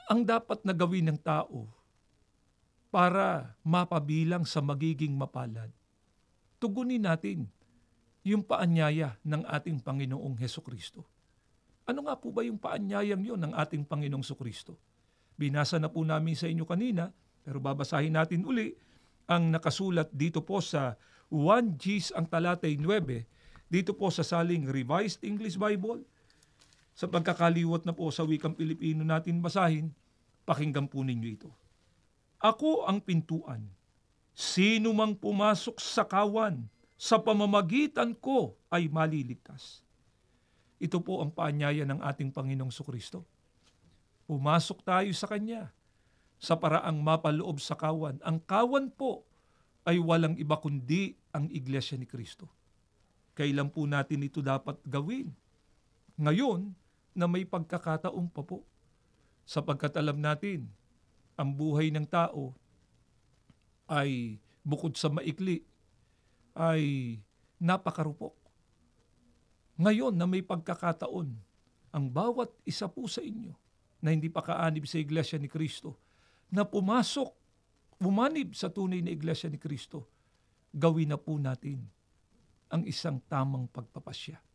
ang dapat na gawin ng tao para mapabilang sa magiging mapalad? Tugunin natin yung paanyaya ng ating Panginoong Hesukristo. Ano nga po ba yung paanyayang yon ng ating Panginoong Hesukristo? Binasa na po namin sa inyo kanina, pero babasahin natin uli ang nakasulat dito po sa 1 Gs ang talatay 9, dito po sa saling Revised English Bible. Sa pagkakaliwat na po sa wikang Pilipino natin basahin, pakinggan po ninyo ito. Ako ang pintuan. Sino mang pumasok sa kawan, sa pamamagitan ko ay maliligtas. Ito po ang paanyaya ng ating Panginoong Sukristo. Pumasok tayo sa Kanya sa paraang mapaloob sa kawan. Ang kawan po ay walang iba kundi ang Iglesia ni Kristo. Kailan po natin ito dapat gawin? Ngayon na may pagkakataon pa po. Sapagkat alam natin, ang buhay ng tao ay bukod sa maikli, ay napakarupok. Ngayon na may pagkakataon, ang bawat isa po sa inyo na hindi pa kaanib sa Iglesia ni Kristo, na umanib sa tunay na Iglesia ni Kristo, gawin na po natin ang isang tamang pagpapasya.